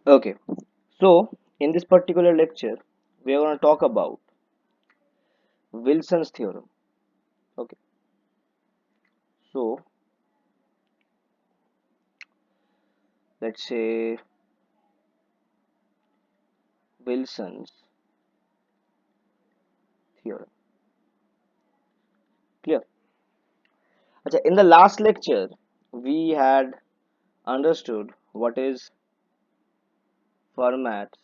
Okay, so in this particular lecture, we are going to talk about Wilson's theorem. Okay, so let's say Wilson's theorem. Clear? Okay, in the last lecture, we had understood what is Fermat's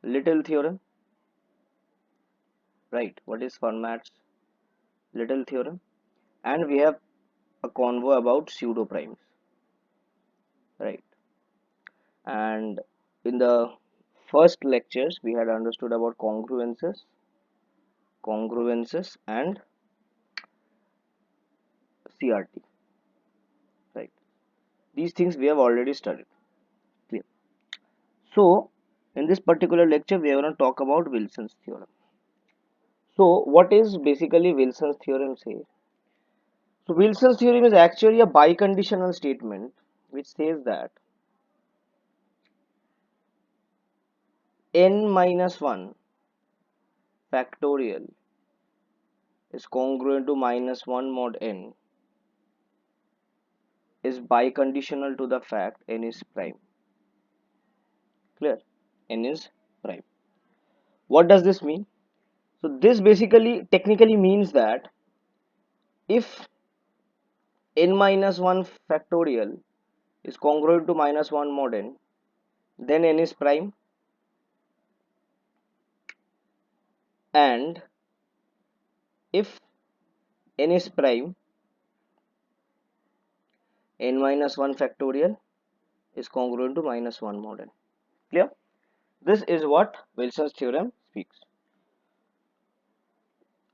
little theorem, right? What is Fermat's little theorem? And we have a convo about pseudo primes, right? And in the first lectures, we had understood about congruences, and CRT, right? These things we have already studied. Clear? So, in this particular lecture, we are going to talk about Wilson's theorem. So, what is basically Wilson's theorem say? So, Wilson's theorem is actually a biconditional statement which says that n minus 1 factorial is congruent to minus 1 mod n is biconditional to the fact n is prime. Clear? N is prime. What does this mean? So, this basically technically means that if n minus 1 factorial is congruent to minus 1 mod n, then n is prime, and if n is prime, n minus 1 factorial is congruent to minus 1 mod n. Clear? This is what Wilson's theorem speaks.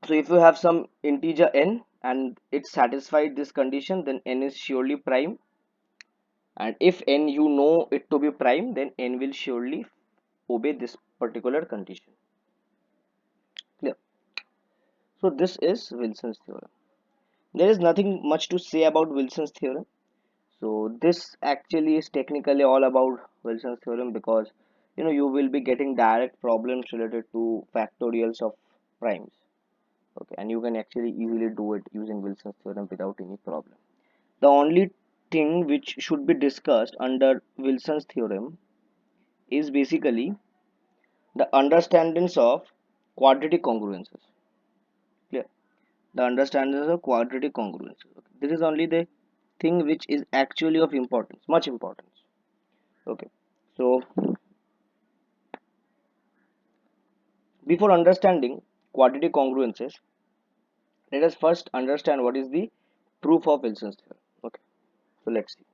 So if you have some integer n and it satisfied this condition, then n is surely prime, and if n you know it to be prime, then n will surely obey this particular condition. Clear? So this is Wilson's theorem. There is nothing much to say about Wilson's theorem. So this actually is technically all about Wilson's theorem, because you will be getting direct problems related to factorials of primes. Okay, and you can actually easily do it using Wilson's theorem without any problem. The only thing which should be discussed under Wilson's theorem is basically the understandings of quadratic congruences. Clear? The understandings of quadratic congruences. Okay. This is only the thing which is actually of importance, much importance. Okay. So before understanding quadratic congruences, let us first understand what is the proof of Wilson's theorem. Okay. So let's see.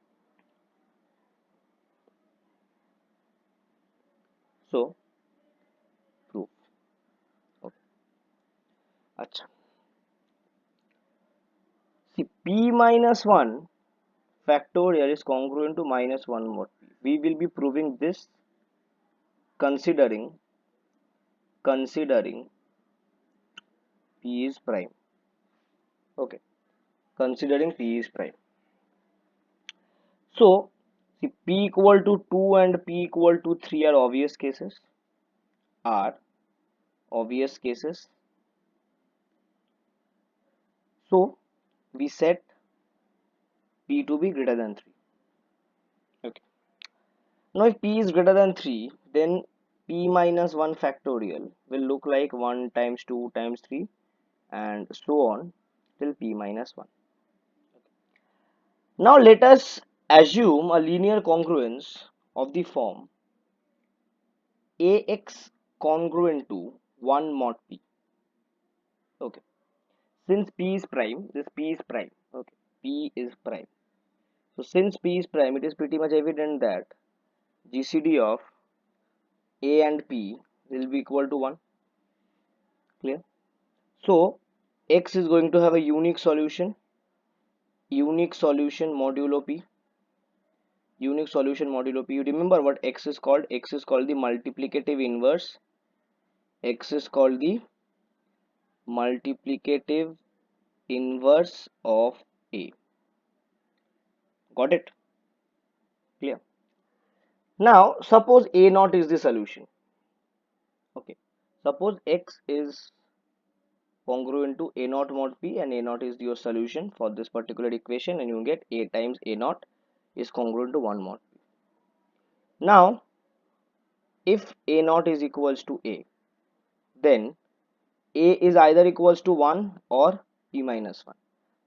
So proof. Okay. Acha. See, p minus 1 factorial is congruent to minus 1 mod p. We will be proving this considering p is prime. Okay, considering p is prime. So, see, p equal to 2 and p equal to 3 are obvious cases. Are obvious cases. So, we set p to be greater than 3. Okay. Now, if p is greater than 3, then p minus 1 factorial will look like 1 times 2 times 3 and so on till p minus 1. Now let us assume a linear congruence of the form ax congruent to 1 mod p. Okay, since p is prime, this p is prime. Okay, p is prime. So since p is prime, it is pretty much evident that GCD of a and p will be equal to 1. Clear? So x is going to have a unique solution modulo p. Unique solution modulo p. You remember what x is called? X is called the multiplicative inverse. X is called the multiplicative inverse of a. Got it? Clear? Now suppose a naught is the solution. Okay, suppose x is congruent to a naught mod p, and a naught is your solution for this particular equation, and you get a times a naught is congruent to 1 mod p. Now if a naught is equals to a, then a is either equals to 1 or p minus 1.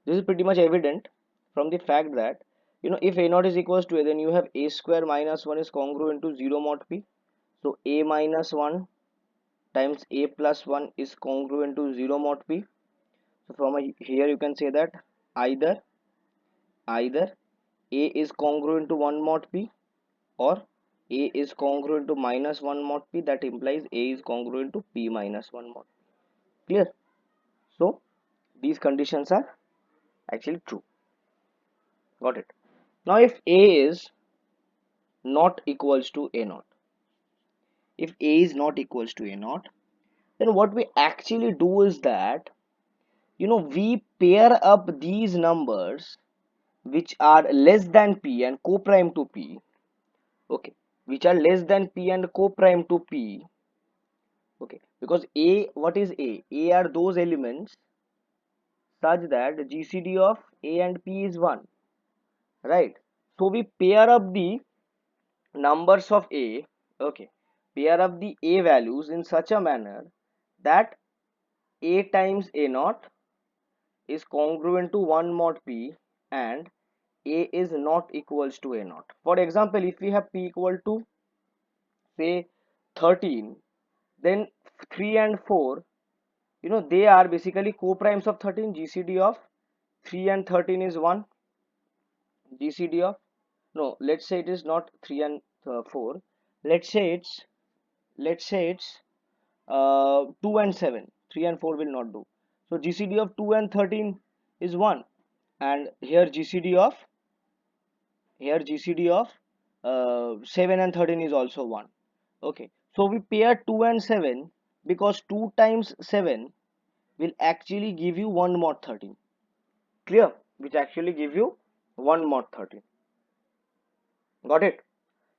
This is pretty much evident from the fact that, if a naught is equals to a, then you have a square minus 1 is congruent to 0 mod p. So a minus 1 times a plus 1 is congruent to 0 mod p. So from here you can say that either a is congruent to 1 mod p, or a is congruent to minus 1 mod p. That implies a is congruent to p minus 1 mod p. Clear? So these conditions are actually true. Got it? Now if a is not equals to a naught, if a is not equals to a naught, then what we actually do is that, we pair up these numbers which are less than p and co-prime to p. Okay, which are less than p and co-prime to p. Okay, because a, what is a are those elements such that the GCD of a and p is 1, right? So we pair up the numbers of a. Okay, pair up the a values in such a manner that a times a naught is congruent to 1 mod p, and a is not equals to a naught. For example, if we have p equal to say 13, then 3 and 4, they are basically co-primes of 13. GCD of 3 and 13 is 1. GCD of, no, let's say it is not 3 and 4. let's say it's let's say it's 2 and 7. 3 and 4 will not do. So GCD of 2 and 13 is 1, and here GCD of 7 and 13 is also 1. Okay, so we pair 2 and 7 because 2 times 7 will actually give you 1 mod 13. Clear? Which actually give you 1 mod 13. Got it?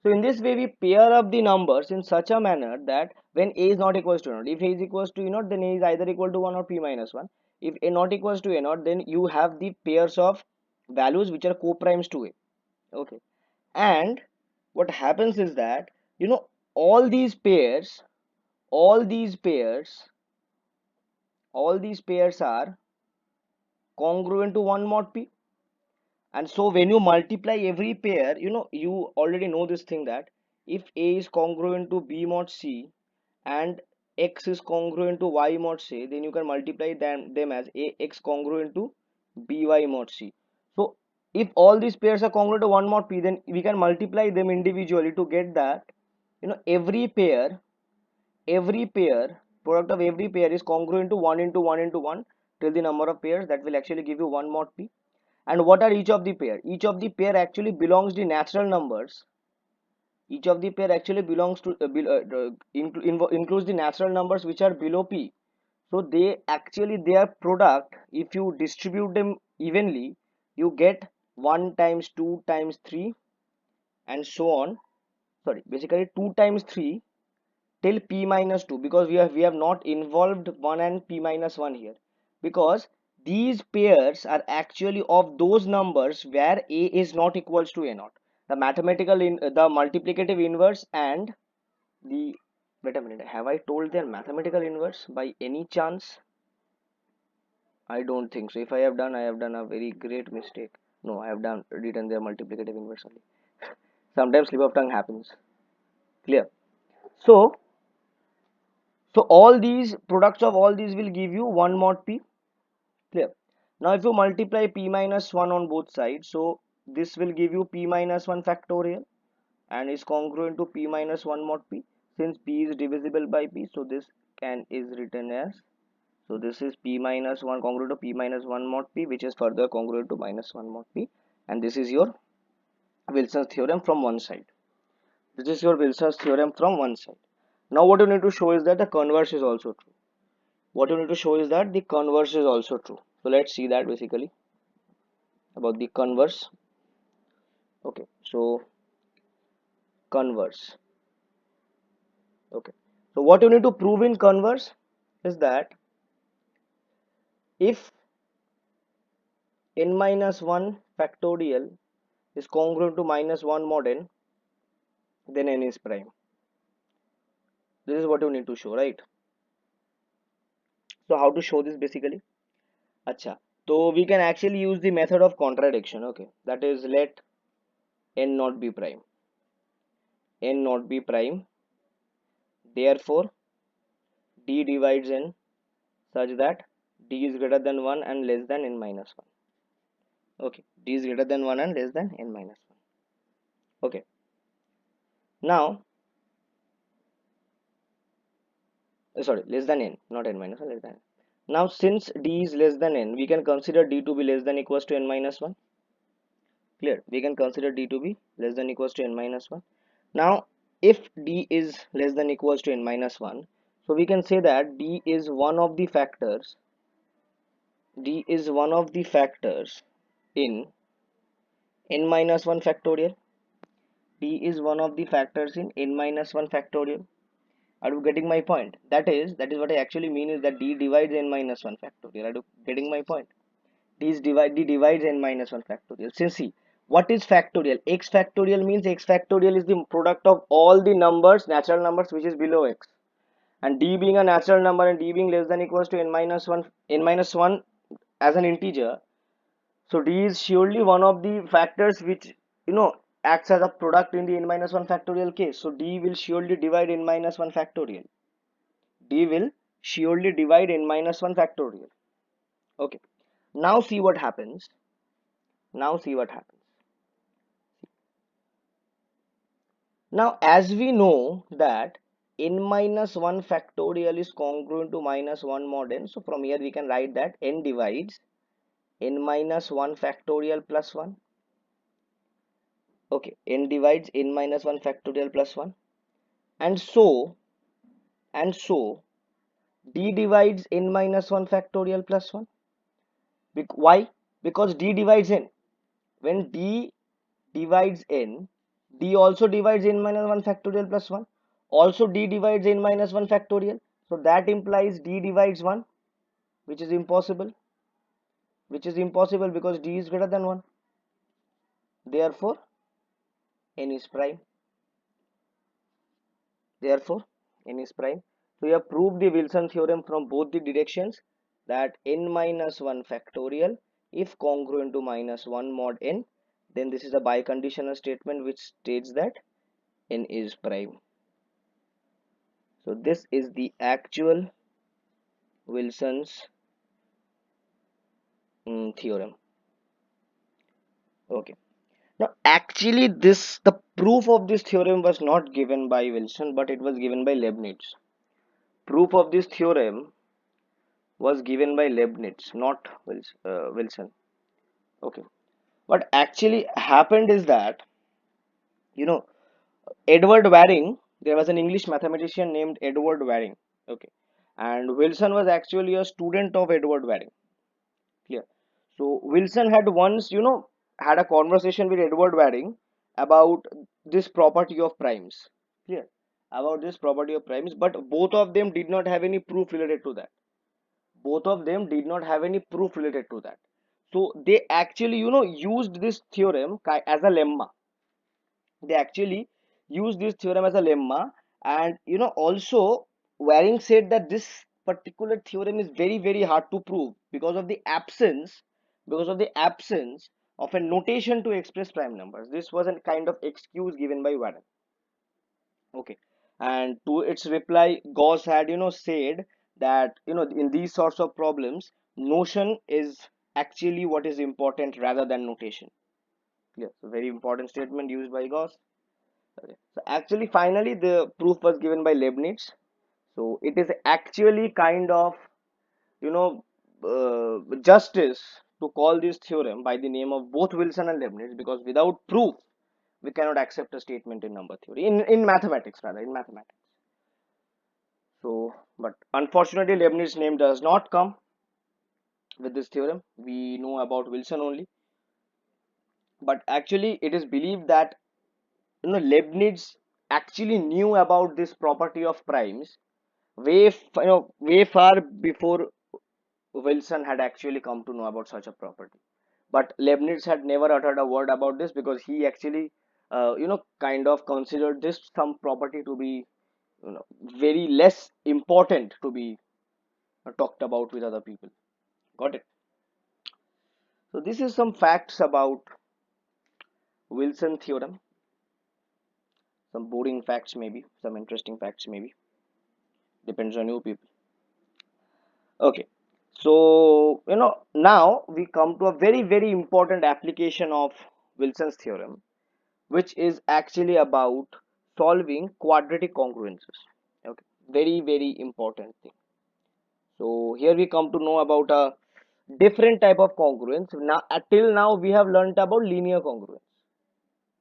So in this way we pair up the numbers in such a manner that when a is not equals to a naught, if a is equals to a naught, then a is either equal to 1 or p minus 1. If a not equals to a naught, then you have the pairs of values which are co-primes to a. Okay, and what happens is that, all these pairs all these pairs all these pairs are congruent to 1 mod p. And so when you multiply every pair, you already know this thing that if a is congruent to b mod c and x is congruent to y mod c, then you can multiply them as a x congruent to by mod c. So if all these pairs are congruent to 1 mod p, then we can multiply them individually to get that, every pair product of every pair is congruent to 1 into 1 into 1 till the number of pairs that will actually give you 1 mod p. And what are each of the pair? Each of the pair actually belongs to natural numbers. Each of the pair actually belongs to includes the natural numbers which are below p. So they actually, their product, if you distribute them evenly, you get 1 times 2 times 3 and so on. Sorry, basically 2 times 3 till p minus 2, because we have not involved 1 and p minus 1 here, because these pairs are actually of those numbers where a is not equals to a naught. The the multiplicative inverse and the, wait a minute, have I told their mathematical inverse by any chance? I don't think so. If I have done a very great mistake. No, I have done written their multiplicative inverse only. Sometimes slip of tongue happens. Clear? So all these products of all these will give you 1 mod p. Clear? Now if you multiply p minus 1 on both sides, so this will give you p minus 1 factorial and is congruent to p minus 1 mod p. Since p is divisible by p, so this is written as, so this is p minus 1 congruent to p minus 1 mod p, which is further congruent to minus 1 mod p, and this is your Wilson's theorem from one side. This is your Wilson's theorem from one side. Now what you need to show is that the converse is also true. What you need to show is that the converse is also true. So let's see that basically about the converse. Okay, so converse. Okay, so what you need to prove in converse is that if n minus 1 factorial is congruent to minus 1 mod n, then n is prime. This is what you need to show, right? So how to show this basically? Acha. So we can actually use the method of contradiction. Okay, that is, let n not be prime. N not be prime. Therefore, d divides n such that d is greater than 1 and less than n minus 1. Okay, d is greater than 1 and less than n minus 1. Okay, now, sorry, less than n, not n minus 1, less than n. Now, since d is less than n, we can consider d to be less than equals to n minus 1. Clear? We can consider d to be less than equals to n minus 1. Now, if d is less than equals to n minus 1, so we can say that d is one of the factors, d is one of the factors in n minus 1 factorial. D is one of the factors in n minus 1 factorial. Are you getting my point? That is what I actually mean, is that d divides n minus 1 factorial. Are you getting my point? D divides n minus 1 factorial. Since see, what is factorial? X factorial means x factorial is the product of all the numbers, natural numbers, which is below x. And d being a natural number and d being less than equals to n minus 1 as an integer, so d is surely one of the factors which, you know, acts as a product in the n minus 1 factorial case. So d will surely divide n minus 1 factorial. D will surely divide n minus 1 factorial. Okay. Now see what happens. Now see what happens. Now as we know that n minus 1 factorial is congruent to minus 1 mod n. So from here we can write that n divides n minus 1 factorial plus 1. Okay, n divides n minus 1 factorial plus 1. And so d divides n minus 1 factorial plus 1. Why? Because d divides n. When d divides n, d also divides n minus 1 factorial plus 1. Also d divides n minus 1 factorial. So that implies d divides 1, which is impossible. Which is impossible because d is greater than 1. Therefore, n is prime. Therefore, n is prime. So we have proved the Wilson theorem from both the directions, that n minus 1 factorial, if congruent to minus 1 mod n, then this is a biconditional statement which states that n is prime. So this is the actual Wilson's theorem. Okay. Now actually the proof of this theorem was not given by Wilson, but it was given by Leibniz. Proof of this theorem was given by Leibniz, not Wilson. Okay. What actually happened is that, you know, Edward Waring, there was an English mathematician named Edward Waring. Okay. And Wilson was actually a student of Edward Waring. Clear. So Wilson had once, had a conversation with Edward Waring about this property of primes. Clear. About this property of primes, but both of them did not have any proof related to that. Both of them did not have any proof related to that. So they actually, used this theorem as a lemma. They actually used this theorem as a lemma. And also Waring said that this particular theorem is very very hard to prove because of the absence of a notation to express prime numbers. This was a kind of excuse given by Waring. Okay. And to its reply, Gauss had said that in these sorts of problems, notion is actually what is important rather than notation. Yes, a very important statement used by Gauss. Okay. So actually finally the proof was given by Leibniz. So it is actually kind of justice to call this theorem by the name of both Wilson and Leibniz, because without proof we cannot accept a statement in number theory, in mathematics, rather, in mathematics. So but unfortunately Leibniz name does not come with this theorem. We know about Wilson only. But actually it is believed that Leibniz actually knew about this property of primes way far before Wilson had actually come to know about such a property. But Leibniz had never uttered a word about this because he actually, kind of considered this some property to be, very less important to be talked about with other people. Got it? So this is some facts about Wilson theorem. Some boring facts, maybe some interesting facts, maybe depends on you people. Okay, so now we come to a very very important application of Wilson's theorem, which is actually about solving quadratic congruences. Okay, very very important thing. So here we come to know about a different type of congruence. Now till now we have learnt about linear congruence.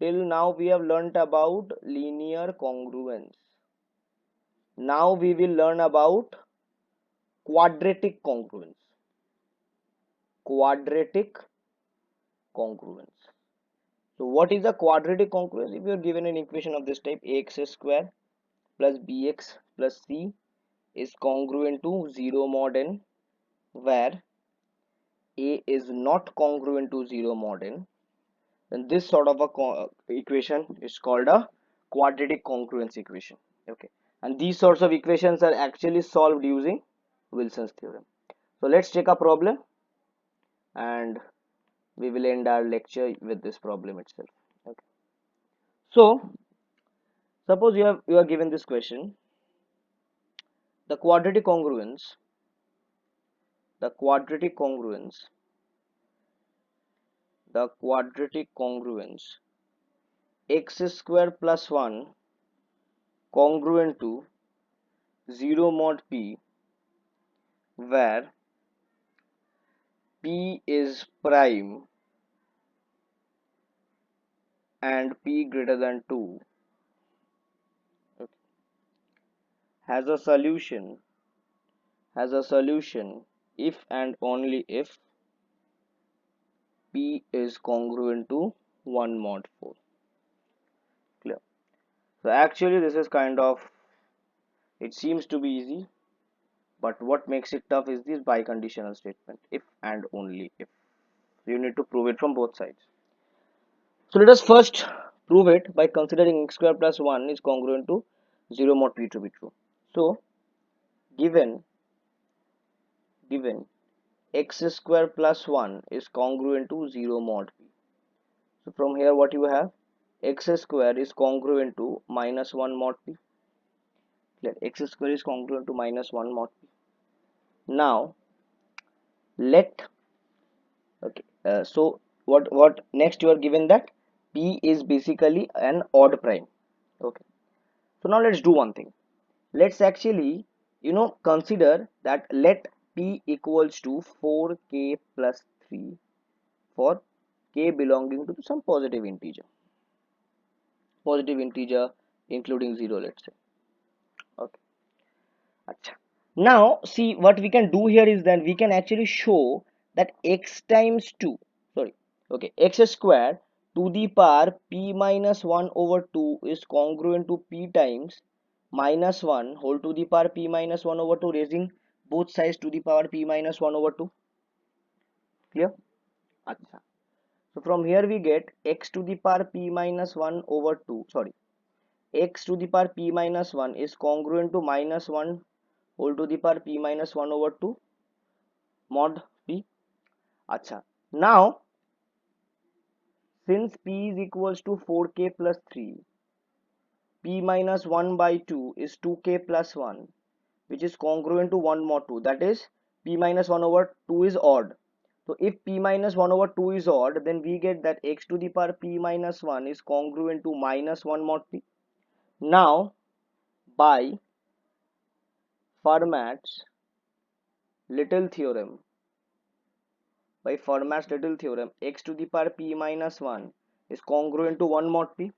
Till now we have learnt about linear congruence. Now we will learn about quadratic congruence. Quadratic congruence. So what is a quadratic congruence? If you are given an equation of this type, ax square plus bx plus c is congruent to 0 mod n, where a is not congruent to 0 mod n, then this sort of a equation is called a quadratic congruence equation. Okay, and these sorts of equations are actually solved using Wilson's theorem. So let's take a problem and we will end our lecture with this problem itself. Okay, so suppose you are given this question: the quadratic congruence, the quadratic congruence, the quadratic congruence x square plus 1 congruent to 0 mod p, where p is prime and p greater than 2, has a solution, has a solution if and only if p is congruent to 1 mod 4. Clear? So actually this is kind of, it seems to be easy, but what makes it tough is this biconditional statement, if and only if. You need to prove it from both sides. So let us first prove it by considering x square plus 1 is congruent to 0 mod p to be true. So given x square plus 1 is congruent to 0 mod p. So from here what you have, x square is congruent to minus 1 mod p. Clear? X square is congruent to minus 1 mod p. Now let, okay, so what next you are given that p is basically an odd prime. Okay, so now let's do one thing. Let's actually consider that let p equals to 4k plus 3 for k belonging to some positive integer including 0, let's say. Okay, acha. Now see, what we can do here is that we can actually show that x times 2, sorry, okay, x square to the power p minus 1 over 2 is congruent to p times minus 1 whole to the power p minus 1 over 2, raising both sides to the power p minus 1 over 2. Clear? Acha. So from here we get x to the power p minus 1 over 2, sorry, x to the power p minus 1 is congruent to minus 1 whole to the power p minus 1 over 2 mod p. Acha. Now since p is equals to 4k plus 3, p minus 1 by 2 is 2k plus 1, which is congruent to 1 mod 2, that is p minus 1 over 2 is odd. So if p minus 1 over 2 is odd, then we get that x to the power p minus 1 is congruent to minus 1 mod p. Now by Fermat's little theorem, x to the power p minus 1 is congruent to 1 mod p.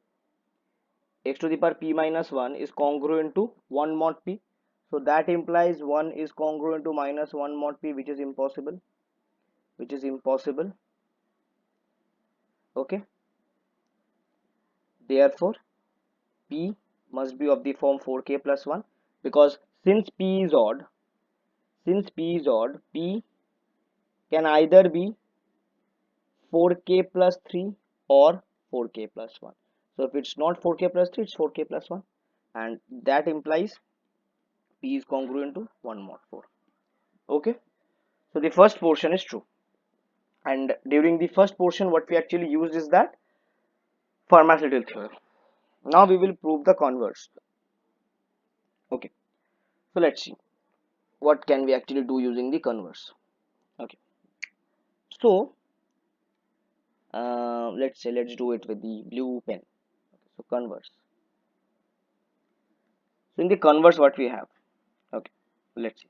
X to the power p minus 1 is congruent to 1 mod p. So that implies 1 is congruent to minus 1 mod p, which is impossible. Okay. Therefore, p must be of the form 4k plus 1, because since p is odd, p can either be 4k plus 3 or 4k plus 1. So if it's not 4k plus 3, it's 4k plus 1, and that implies p is congruent to 1 mod 4. Okay, so the first portion is true, and during the first portion what we actually used is that Fermat's-Little theorem. Now we will prove the converse. Okay, so let's see what can we actually do using the converse. Okay, so let's do it with the blue pen. So converse. So in the converse, what we have? Okay, let's see.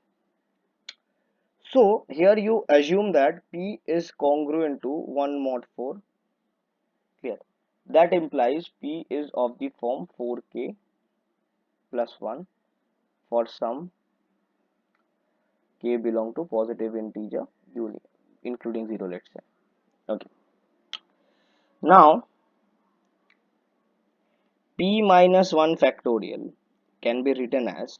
So here you assume that P is congruent to 1 mod 4. Clear. That implies P is of the form 4k plus 1 for some k belong to positive integer union, including 0, let's say. Okay. Now P minus 1 factorial can be written as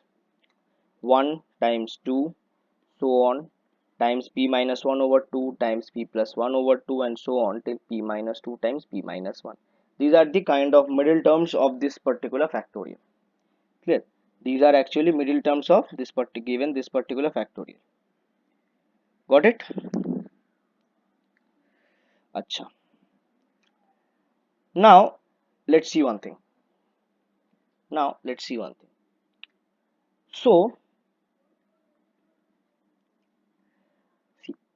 1 times 2 so on times p minus 1 over 2 times p plus 1 over 2 and so on till p minus 2 times p minus 1. These are the kind of middle terms of this particular factorial. Clear? These are actually middle terms of this given this particular factorial. Got it? Acha. Now let's see one thing. So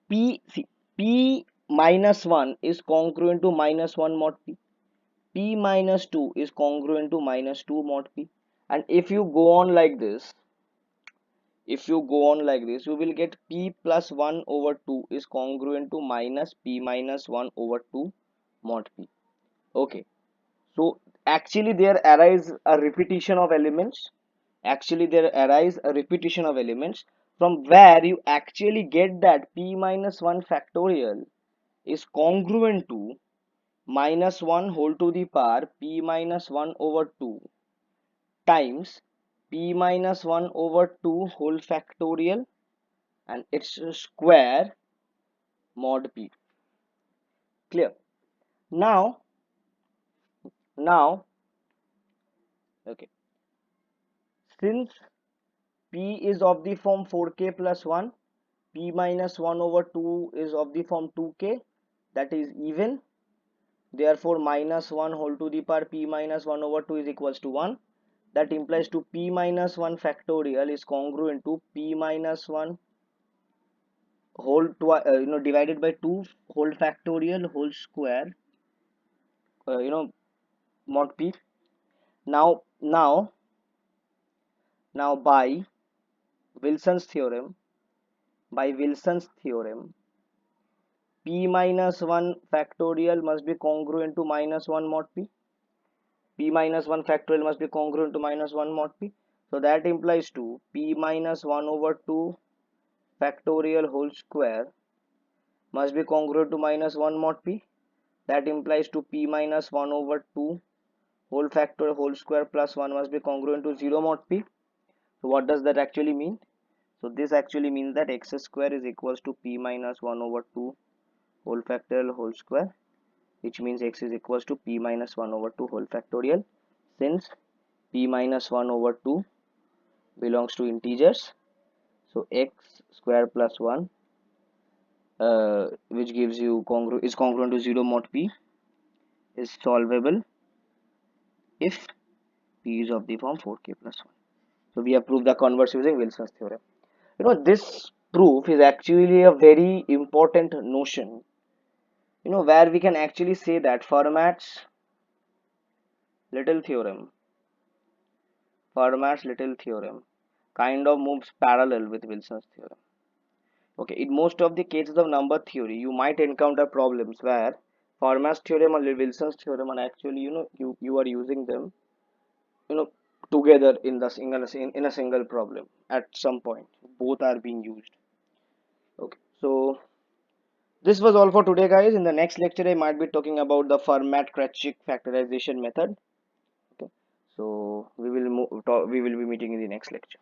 p minus 1 is congruent to minus 1 mod p. P minus 2 is congruent to minus 2 mod p, and if you go on like this, you will get p plus 1 over 2 is congruent to minus p minus 1 over 2 mod p. Okay, so actually there arise a repetition of elements, from where you actually get that p minus 1 factorial is congruent to minus 1 whole to the power p minus 1 over 2 times p minus 1 over 2 whole factorial and its square mod p. Clear? Now, now, okay, since p is of the form 4k plus 1, p minus 1 over 2 is of the form 2k, that is even. Therefore, minus 1 whole to the power p minus 1 over 2 is equals to 1. That implies to p minus 1 factorial is congruent to p minus 1 whole divided by 2 whole factorial whole square, mod p. Now Wilson's theorem p minus 1 factorial must be congruent to minus 1 mod p. P minus 1 factorial must be congruent to minus 1 mod p. So that implies to p minus 1 over 2 factorial whole square must be congruent to minus 1 mod p. That implies to p minus 1 over 2 whole factor whole square plus 1 must be congruent to 0 mod p. So what does that actually mean? So this actually means that x square is equals to p minus 1 over 2 whole factorial whole square, which means x is equals to p minus 1 over 2 whole factorial, since p minus 1 over 2 belongs to integers. So x square plus 1 which gives you congruent to 0 mod p is solvable if p is of the form 4k plus 1. So we have proved the converse using Wilson's theorem. This proof is actually a very important notion, where we can actually say that Fermat's little theorem kind of moves parallel with Wilson's theorem. Okay, in most of the cases of number theory, you might encounter problems where Fermat's theorem and Wilson's theorem are actually, you are using them, you know, together in a single problem at some point. Both are being used. Okay, so this was all for today, guys. In the next lecture, I might be talking about the Fermat-Kratzschick factorization method. Okay, so we will we will be meeting in the next lecture.